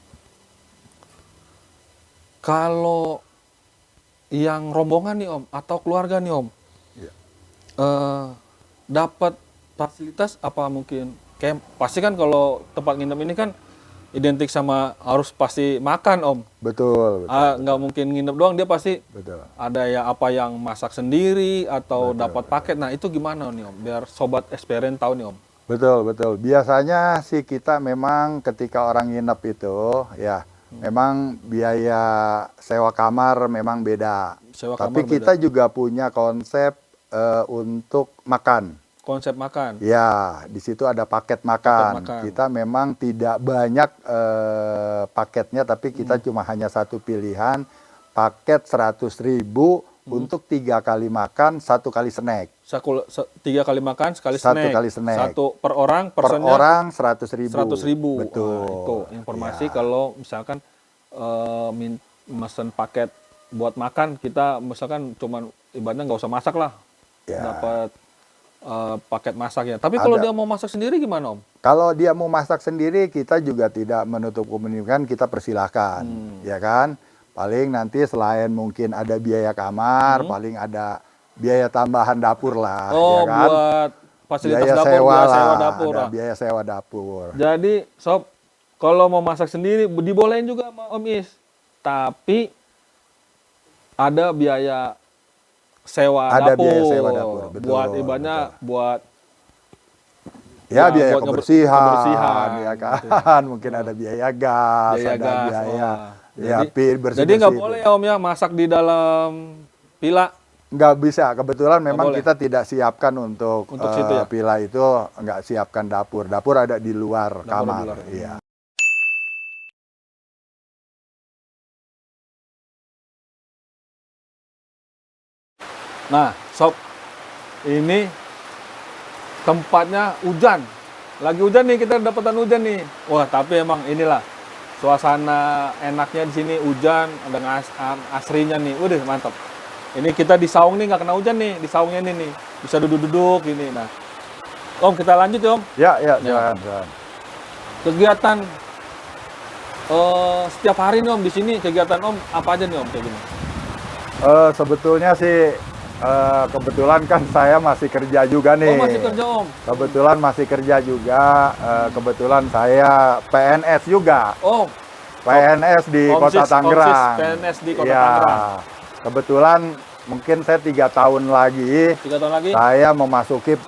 kalau yang rombongan nih Om atau keluarga nih Om, Iya. dapat fasilitas apa mungkin kayak pasti kan kalau tempat nginep ini kan identik sama harus pasti makan Om. Betul. Nggak mungkin nginep doang, dia pasti Betul. ada ya apa yang masak sendiri atau dapat paket. Nah itu gimana nih Om? Biar sobat experience tahu nih Om. Betul. Biasanya sih kita memang ketika orang nginep itu ya memang biaya sewa kamar memang beda. Sewa Tapi kamar kita juga punya konsep untuk makan. Konsep makan. Ya, di situ ada paket makan. makan. Kita memang tidak banyak paketnya, tapi kita cuma hanya satu pilihan, paket 100.000 untuk 3 kali makan, 1 kali snack. 3 kali makan, sekali Satu snack. kali snack. Satu per orang, Per persennya orang 100.000. 100.000. Betul. Nah, itu informasi Ya. kalau misalkan mesen paket buat makan, kita misalkan cuman ibaratnya nggak usah masak lah. Ya. Dapat paket masaknya. Tapi kalau Ada. dia mau masak sendiri gimana Om? Kalau dia mau masak sendiri, kita juga tidak menutup kemungkinan, kita persilahkan, ya kan? Paling nanti selain mungkin ada biaya kamar, paling ada biaya tambahan dapur lah, Oh, ya kan? buat fasilitas Biaya dapur, sewa biaya lah, sewa dapur. ada lah. biaya sewa dapur. Jadi, Sob, kalau mau masak sendiri dibolehin juga sama Om Is. Tapi ada biaya sewa Ada dapur. biaya sewa dapur, betul, Buat ibaratnya buat Ya, biaya buat kebersihan, ya gitu. kan? Mungkin ada biaya gas, Biaya ada gas, biaya wah. ya, bersih-bersih. Jadi nggak boleh ya Om ya masak di dalam pila. Nggak bisa, kebetulan memang boleh. kita tidak siapkan untuk situ ya? pila itu, nggak siapkan dapur. Dapur ada di luar Dapur kamar. di luar. Iya. Nah, Sob, ini tempatnya hujan. Lagi hujan nih, kita dapatan hujan nih. Wah, tapi emang inilah suasana enaknya di sini hujan, ada asrinya nih. Udah mantap. Ini kita di saung nih nggak kena hujan nih, di saungnya ini nih. Bisa duduk-duduk ini. Nah, Om kita lanjut ya Om. Ya, silakan. Kegiatan setiap hari nih Om di sini kegiatan Om apa aja nih Om kayak gini? Sebetulnya sih Kebetulan kan saya masih kerja juga nih. Oh, masih kerja Om. Kebetulan masih kerja juga. Kebetulan saya PNS juga. Oh, PNS di Kota Tangerang. PNS di Kota Ya, Tangerang. kebetulan mungkin saya 3 tahun lagi 3 tahun lagi? saya memasuki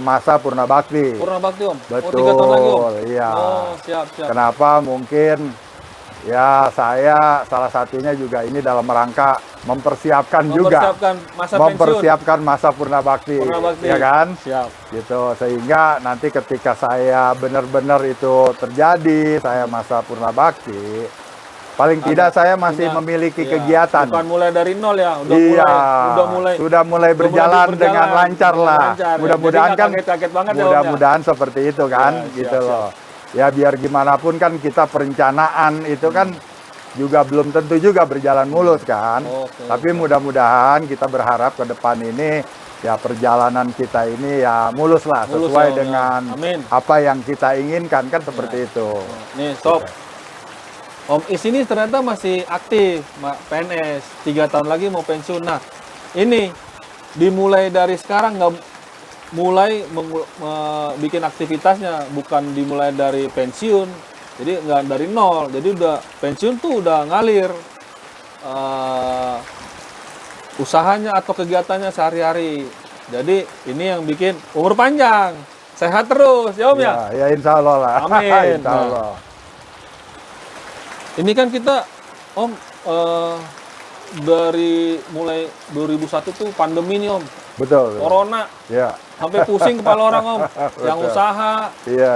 masa Purna Bakti. Purna Bakti Om? Betul, Oh, 3 tahun lagi Om? iya. Oh, siap. Kenapa? Mungkin ya saya salah satunya juga ini dalam rangka mempersiapkan masa Purna Bakti. Ya kan? Siap. Gitu, sehingga nanti ketika saya benar-benar itu terjadi, saya masa Purna Bakti, paling tidak saya masih memiliki kegiatan. Bukan mulai dari nol ya, sudah mulai berjalan dengan lancar lah. Mudah-mudahan kan, kaget banget mudah-mudahan seperti itu kan, gitu loh. Ya biar gimana pun kan kita perencanaan itu kan juga belum tentu juga berjalan mulus kan. Tapi mudah-mudahan kita berharap ke depan ini ya perjalanan kita ini ya mulus lah, sesuai dengan apa yang kita inginkan kan, seperti itu. Nih sob, Om Is ini ternyata masih aktif PNS, 3 tahun lagi mau pensiun. Nah ini dimulai dari sekarang, nggak mulai bikin aktivitasnya, bukan dimulai dari pensiun, jadi nggak dari nol, jadi udah pensiun tuh udah ngalir usahanya atau kegiatannya sehari-hari. Jadi ini yang bikin umur panjang, sehat terus ya Om ya? Ya insya Allah lah. Amin. Insya Allah. Ini kan kita Om dari mulai 2001 tuh pandemi nih Om. Betul. Corona. Ya. Sampai pusing kepala orang Om. Yang usaha,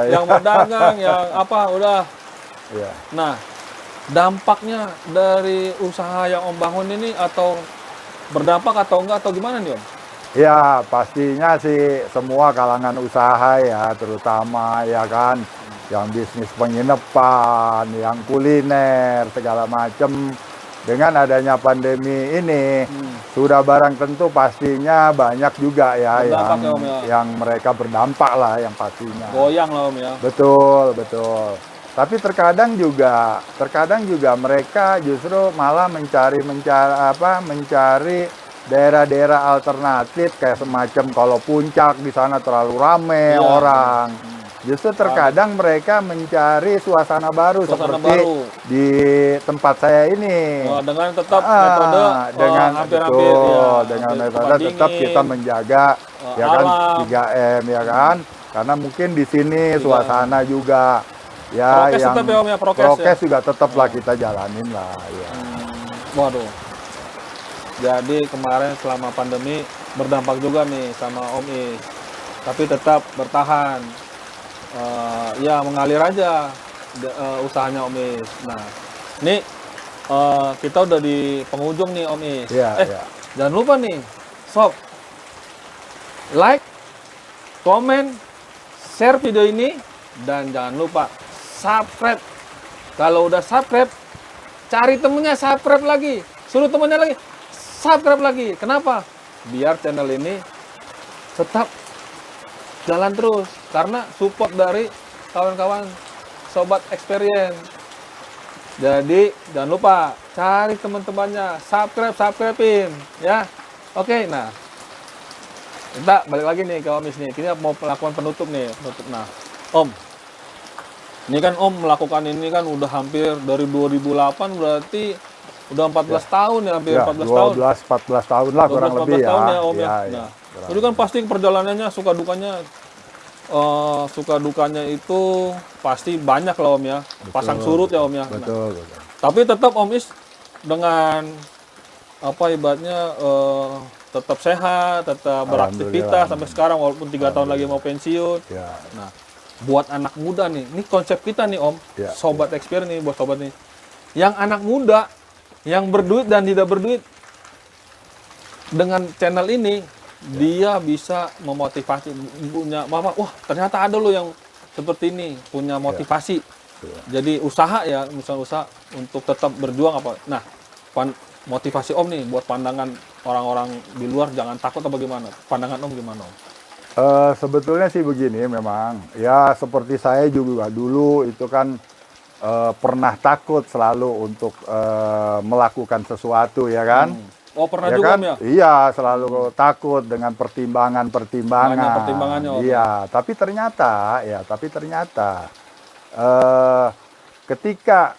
yang mau dagang, yang apa udah. Iya. Nah, dampaknya dari usaha yang Om bangun ini atau berdampak atau enggak atau gimana nih Om? Ya, pastinya sih semua kalangan usaha ya, terutama ya kan, yang bisnis penginapan, yang kuliner, segala macam. Dengan adanya pandemi ini, sudah barang tentu pastinya banyak juga ya yang mereka berdampak lah yang pastinya. Goyang lah Om ya. Betul. Tapi terkadang juga mereka justru malah mencari daerah-daerah alternatif kayak semacam kalau puncak di sana terlalu ramai orang. Justru terkadang mereka mencari suasana baru seperti di tempat saya ini. Dengan tetap metode dengan metode tetap kita menjaga ya kan 3M ya kan. Karena mungkin di sini suasana juga ya prokes yang tetap ya Om ya, prokes juga tetaplah kita jalanin lah ya. Waduh. Jadi kemarin selama pandemi berdampak juga nih sama Om Is. Tapi tetap bertahan. Ya mengalir aja usahanya Om Is. Nah, ini kita udah di penghujung nih Om Is. Jangan lupa nih, sob, like, komen, share video ini, dan jangan lupa subscribe. Kalau udah subscribe, cari temennya subscribe lagi, suruh temennya lagi subscribe lagi. Kenapa? Biar channel ini tetap jalan terus, karena support dari kawan-kawan sobat experience. Jadi jangan lupa cari teman-temannya, subscribein ya. Oke, nah kita balik lagi nih ke Om Is nih. Kita mau melakukan penutup nih, Nah, Om, ini kan Om melakukan ini kan udah hampir dari 2008, berarti udah 14 tahun ya, hampir 14 tahun. 14 tahun lah kurang lebih ya. Tahun ya Om ya. Nah, itu kan pasti perjalanannya suka dukanya itu pasti banyak lah Om ya. Pasang surut ya Om ya. Betul. Tapi tetap Om Is dengan apa ibaratnya tetap sehat, tetap beraktivitas sampai sekarang walaupun 3 tahun lagi mau pensiun. Nah, buat anak muda nih, ini konsep kita nih Om, sobat expert nih, buat sobat nih. Yang anak muda yang berduit dan tidak berduit, dengan channel ini dia bisa memotivasi, punya wah ternyata ada lo yang seperti ini, punya motivasi. Jadi usaha ya, misalnya usaha untuk tetap berjuang apa. Nah, motivasi Om nih buat pandangan orang-orang di luar, jangan takut atau bagaimana? Pandangan Om gimana Om? Sebetulnya sih begini, memang ya seperti saya juga dulu itu kan pernah takut selalu untuk melakukan sesuatu ya kan. Oh, pernah Ya juga kan? Om ya? Iya, selalu takut dengan pertimbangan-pertimbangan. Banyak pertimbangannya, Om. Iya, tapi ternyata eh, ketika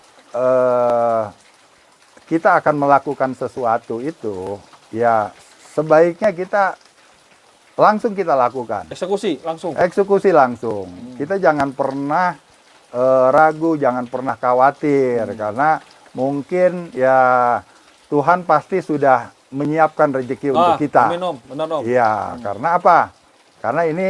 kita akan melakukan sesuatu itu, ya sebaiknya langsung kita lakukan. Eksekusi langsung. Eksekusi langsung. Kita jangan pernah ragu, jangan pernah khawatir karena mungkin ya Tuhan pasti sudah menyiapkan rezeki untuk kita. Amin Om, benar Om. Iya, karena apa? Karena ini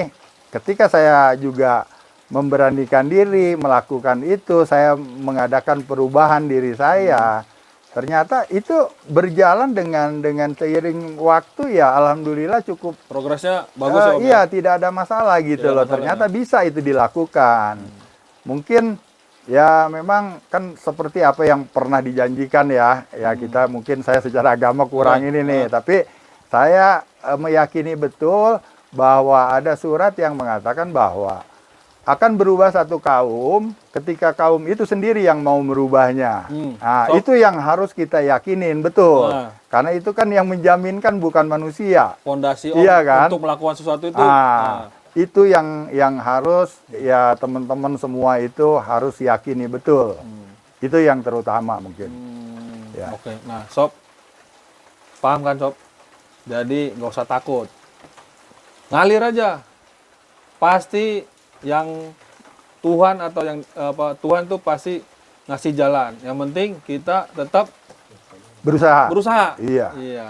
ketika saya juga memberanikan diri melakukan itu, saya mengadakan perubahan diri saya. Ternyata itu berjalan dengan seiring waktu ya, alhamdulillah cukup Progresnya bagus ya Om. iya, tidak ada masalah gitu Tidak loh. masalah, Ternyata bisa itu dilakukan. Mungkin ya memang kan seperti apa yang pernah dijanjikan ya. Ya kita mungkin saya secara agama kurang ini nih, tapi saya meyakini betul bahwa ada surat yang mengatakan bahwa akan berubah satu kaum ketika kaum itu sendiri yang mau merubahnya. Nah, itu yang harus kita yakinin betul. Nah. Karena itu kan yang menjaminkan bukan manusia. Fondasi Om Iya kan? untuk melakukan sesuatu itu. Itu yang harus ya teman-teman semua itu harus yakini betul. Itu yang terutama mungkin. Ya. Oke, nah Sob, paham kan Sob? Jadi nggak usah takut, ngalir aja. Pasti yang Tuhan atau yang Tuhan tuh pasti ngasih jalan. Yang penting kita tetap berusaha. Iya. Iya.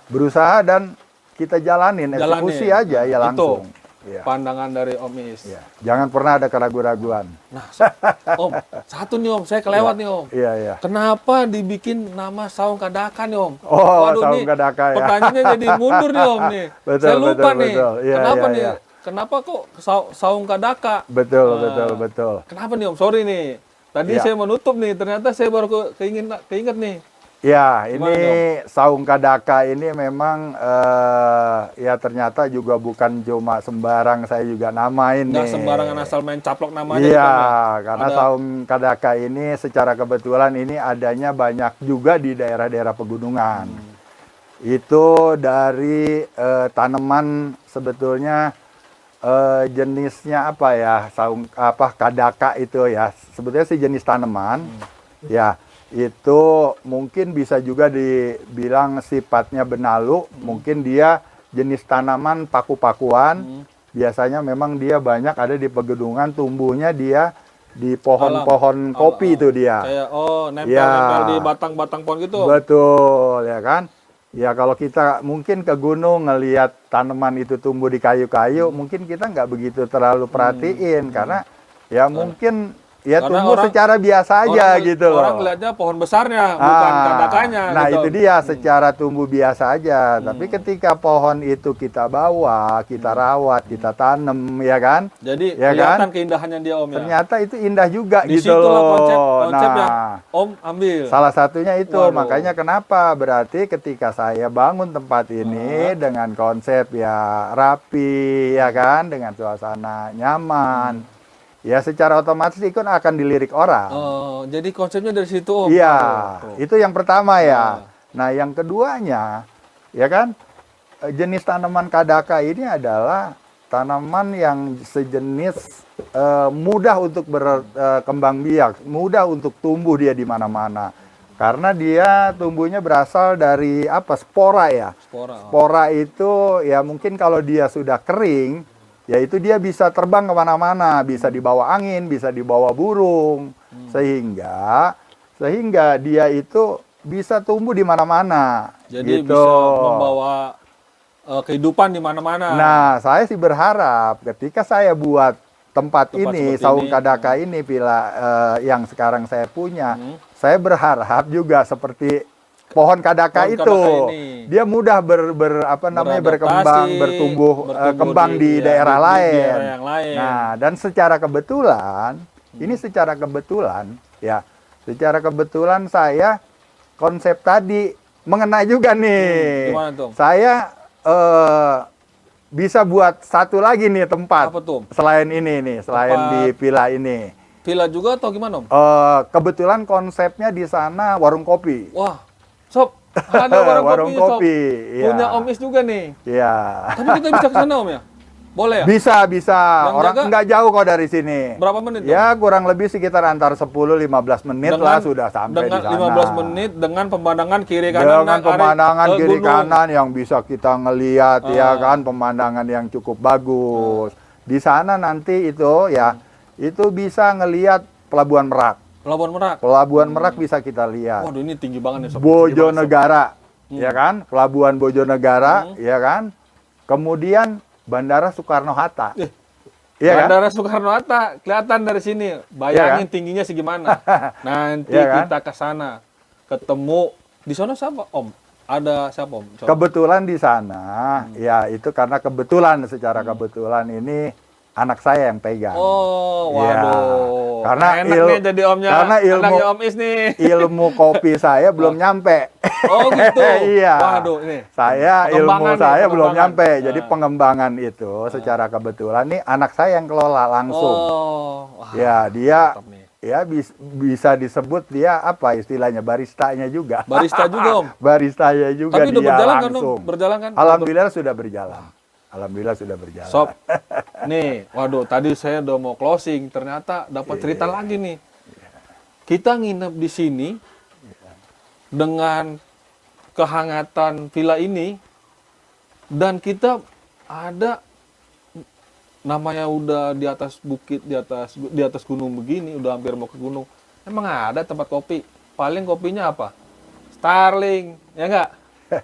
Berusaha dan kita jalanin, eksekusi aja ya langsung. Itu Iya. pandangan dari Om Is. Iya. Jangan pernah ada keraguan-raguan. Nah, Sob, Om, satu nih Om, saya kelewat nih Om. Iya, iya. Kenapa dibikin nama Saung Kadaka nih Om? Oh, Saung nih, Kadaka ya. pertanyaannya jadi mundur nih Om nih. Betul, Saya lupa betul, nih. betul. Iya, Kenapa iya, nih? iya. Kenapa kok Saung Kadaka? Betul, betul. Kenapa nih Om? Sorry nih. Tadi Iya. saya menutup nih, ternyata saya baru keinget nih. Ya, ini Gimana, Saung Kadaka ini memang ya ternyata juga bukan cuma sembarang saya juga namain Nggak nih. sembarangan asal main caplok namanya. Iya, gitu, Om, ya. karena Ada- Saung Kadaka ini secara kebetulan ini adanya banyak juga di daerah-daerah pegunungan. Itu dari tanaman sebetulnya jenisnya apa ya, kadaka itu ya. Sebetulnya sih jenis tanaman. Ya, itu mungkin bisa juga dibilang sifatnya benalu, mungkin dia jenis tanaman paku-pakuan. Biasanya memang dia banyak ada di pegunungan, tumbuhnya dia di pohon-pohon kopi itu dia. Kayak nempel Ya. di batang-batang pohon gitu. Om. Betul, ya kan? Ya kalau kita mungkin ke gunung ngelihat tanaman itu tumbuh di kayu-kayu, mungkin kita nggak begitu terlalu perhatiin karena ya mungkin ya Karena tumbuh orang- secara biasa aja gitu loh. Orang lihatnya pohon besarnya, bukan kadakanya. Nah gitu. itu dia secara tumbuh biasa aja. Tapi ketika pohon itu kita bawa, kita rawat, kita tanam, ya kan? Jadi Ya kelihatan kan? keindahannya dia Om ya. Ternyata itu indah juga Di gitu situlah loh. konsep yang Nah, Om ambil. salah satunya itu. Waduh. Makanya kenapa? Berarti ketika saya bangun tempat ini dengan konsep ya rapi, ya kan? Dengan suasana nyaman. Ya secara otomatis itu akan dilirik orang. Oh, jadi konsepnya dari situ Om. Iya, Tuh. itu yang pertama ya. Nah, yang keduanya, ya kan, jenis tanaman kadaka ini adalah tanaman yang sejenis mudah untuk berkembang biak, mudah untuk tumbuh dia di mana-mana. Karena dia tumbuhnya berasal dari spora ya. Spora. Spora itu ya mungkin kalau dia sudah kering, ya itu dia bisa terbang kemana-mana, bisa dibawa angin, bisa dibawa burung, sehingga dia itu bisa tumbuh di mana-mana. Jadi gitu. bisa membawa kehidupan di mana-mana. Nah, saya sih berharap ketika saya buat tempat ini, seperti Saung ini, Kadaka ini, villa yang sekarang saya punya, saya berharap juga seperti pohon kadaka Pohon itu, kadaka ini. dia mudah berkembang, Beradaptasi, bertumbuh kembang di ya, daerah di lain. daerah yang lain. Nah, dan secara kebetulan, ini secara kebetulan saya konsep tadi mengena juga nih. Gimana tuh? Saya bisa buat satu lagi nih tempat Apa tuh? selain ini nih, selain Tempat- di villa ini. Villa juga atau gimana Om? Kebetulan konsepnya di sana warung kopi. Wah, Sob, Ada warung Warung kopi, Sob. kopi, iya. Punya Om Is juga nih. Iya. Tapi kita bisa ke sana Om ya? Boleh ya? Bisa, bisa. Yang Orang jaga nggak jauh kok dari sini. Berapa menit Om? Ya, kurang lebih sekitar antar 10-15 menit lah sudah sampai dengan di sana. 15 menit dengan pemandangan kiri kanan. Dengan pemandangan ke kiri gunung. kanan yang bisa kita ngelihat ya kan, pemandangan yang cukup bagus. Di sana nanti itu ya, itu bisa ngelihat Pelabuhan Merak. Pelabuhan Merak. Pelabuhan Merak bisa kita lihat. Waduh, ini tinggi banget nih Sob. Bojonegara, ya kan? Pelabuhan Bojonegara, ya kan? Kemudian Bandara Soekarno-Hatta. Iya kan? Bandara Soekarno-Hatta kelihatan dari sini. Bayangin Iya kan? tingginya segimana. Nanti Iya kan? kita ke sana. Ketemu di sana siapa Om? Ada siapa Om? Coba. Kebetulan di sana, ya itu karena kebetulan, secara kebetulan ini anak saya yang pegang. Oh, Iya. waduh. Karena enak nih jadi omnya. karena anaknya Om Is nih. ilmu kopi saya belum nyampe. Oh gitu. Iya. Waduh, ini. Ilmu Pengembangan saya nih, belum pengembangan. nyampe. Jadi Nah. pengembangan itu secara kebetulan nih anak saya yang kelola langsung. Oh. Wah, Ya, dia mantap nih. ya bisa disebut dia apa istilahnya baristanya juga. Barista juga Om. Baristanya juga Tapi udah dia berjalan kan Om? langsung. Berjalan kan? Alhamdulillah sudah berjalan. Alhamdulillah sudah berjalan. Sob, nih, waduh, tadi saya udah mau closing, ternyata dapat cerita lagi nih. Kita nginep di sini dengan kehangatan villa ini, dan kita ada namanya udah di atas bukit, di atas gunung begini, udah hampir mau ke gunung. Emang ada tempat kopi? Paling kopinya apa? Starling, ya enggak?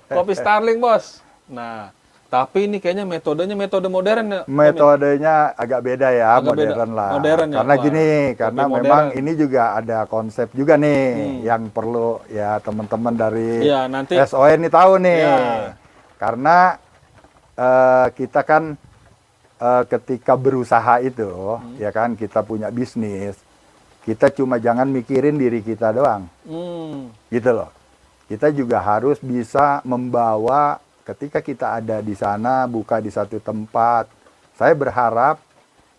Kopi Starling, Bos. Nah, tapi ini kayaknya metode modern ya. Om, ya? Metodenya agak beda ya, Agak beda. modern lah. Modern ya, Karena Pak. gini, karena Lebih memang modern. ini juga ada konsep juga nih yang perlu ya teman-teman dari Iya, nanti SON ini tahu nih. Iya. Karena kita kan ketika berusaha itu, ya kan kita punya bisnis, kita cuma jangan mikirin diri kita doang, gitu loh. Kita juga harus bisa membawa ketika kita ada di sana, buka di satu tempat. Saya berharap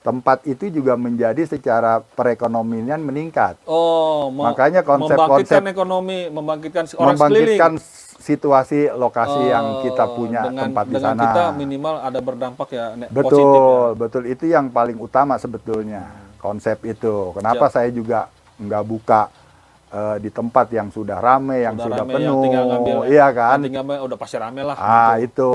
tempat itu juga menjadi secara perekonomian meningkat. Oh, Makanya konsep-konsep membangkitkan ekonomi, membangkitkan orang sekeliling. membangkitkan situasi lokasi yang kita punya tempat di dengan sana. kita minimal ada berdampak ya positif ya. Betul, betul. Itu yang paling utama sebetulnya, konsep itu. Kenapa Siap. saya juga nggak buka di tempat yang sudah rame, yang sudah rame, yang penuh, tinggal ngambil, iya kan? yang tinggal udah pasti rame lah. Ah, gitu.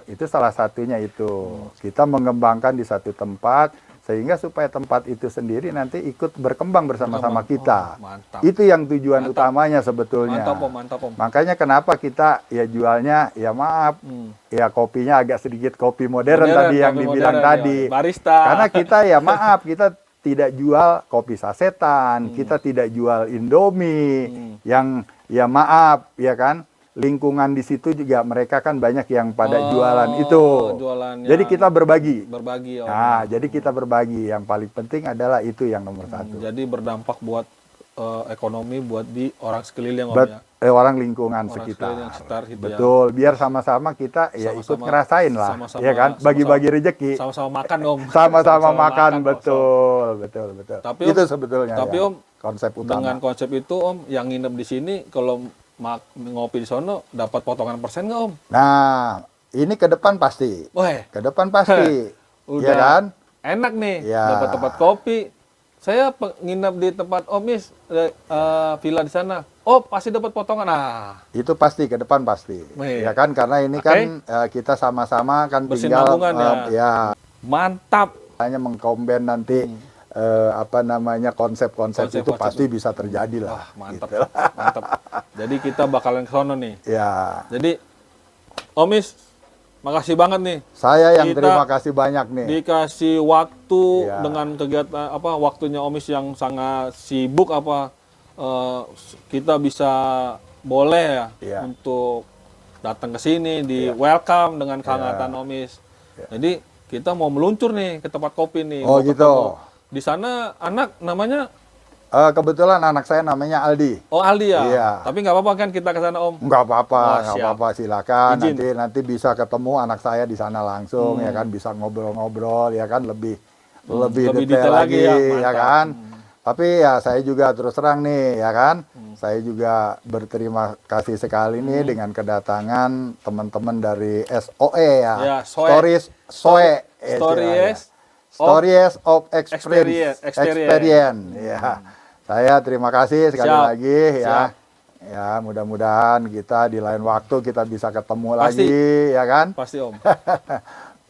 itu salah satunya itu. Kita mengembangkan di satu tempat sehingga supaya tempat itu sendiri nanti ikut berkembang bersama-sama kita. Oh, mantap. Itu yang tujuan Mantap. utamanya sebetulnya. Mantap Om. Makanya kenapa kita ya jualnya ya maaf, ya kopinya agak sedikit kopi modern, tadi yang kopi dibilang modern, tadi. ya. Barista. Karena kita ya maaf, kita tidak jual kopi sasetan, kita tidak jual Indomie, yang ya maaf, ya kan, lingkungan di situ juga mereka kan banyak yang pada jualan itu. jualan Jadi yang kita berbagi. berbagi Om. Nah, jadi kita berbagi. Yang paling penting adalah itu yang nomor satu. Jadi berdampak buat ekonomi buat di orang sekeliling Om ya. Orang lingkungan Orang sekitar. sekeliling sekitar gitu ya. Betul, biar sama-sama kita ya ikut Sama-sama- ngerasain lah, sama-sama- ya kan, bagi-bagi rezeki. Sama-sama makan Om. Sama-sama Sama-sama makan, Om. betul. Tapi, Itu Om, sebetulnya tapi, ya, Om, konsep utama. Dengan konsep itu Om, yang nginep di sini kalau ngopi di sono dapat potongan persen nggak Om? Nah, ini ke depan pasti. Wah, Ke depan pasti. udah ya kan? enak nih, Ya. dapat tempat kopi. Saya nginep di tempat Om Is, villa di sana. Oh, pasti dapat potongan. Nah, Itu pasti ke depan pasti. Wih. Ya kan, karena ini Oke. kan kita sama-sama kan tinggal Bersinambungan ya mantap. hanya mengkomben nanti apa namanya konsep-konsep itu Konsep-konsep pasti bisa terjadi lah. Wah, mantap, gitu. mantap. Jadi kita bakalan ke sono nih. Ya, Jadi Om Is, makasih banget nih. saya yang Kita terima kasih banyak nih. Dikasih waktu Iya. dengan kegiatan waktunya Om Is yang sangat sibuk kita bisa boleh ya Iya. untuk datang ke sini di welcome dengan kehangatan Om Is. Jadi kita mau meluncur nih ke tempat kopi nih. Oh, mau gitu. ketemu. Di sana anak namanya Kebetulan anak saya namanya Aldi. Aldi ya. Iya. Tapi nggak apa-apa kan kita ke sana Om. Nggak apa-apa, Oh, nggak siap. apa-apa, silakan. Izin. Nanti bisa ketemu anak saya di sana langsung, ya kan, bisa ngobrol-ngobrol, ya kan, lebih lebih detail detail lagi lagi, ya, ya mantap. kan. Tapi ya saya juga terus terang nih, ya kan, Saya juga berterima kasih sekali nih dengan kedatangan teman-teman dari SOE ya. Ya, SOE. Stories SOE. Stories of Experience. Ya. Saya terima kasih sekali Siap. lagi ya. Siap. Ya, mudah-mudahan kita di lain waktu kita bisa ketemu Pasti. lagi ya kan? Pasti Om.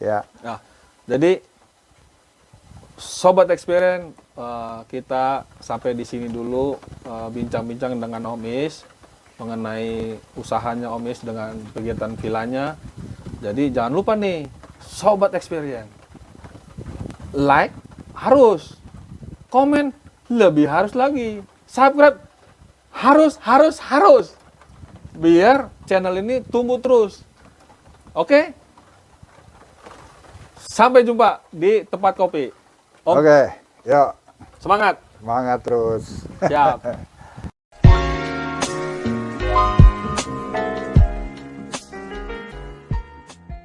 Ya. Nah, jadi Sobat Experience, kita sampai di sini dulu bincang-bincang dengan Om Is mengenai usahanya Om Is dengan kegiatan vilanya. Jadi jangan lupa nih, Sobat Experience, like harus, komen lebih harus lagi, subscribe harus, biar channel ini tumbuh terus. Oke? Sampai jumpa di tempat kopi. Om, Oke, yuk semangat. semangat terus. Siap.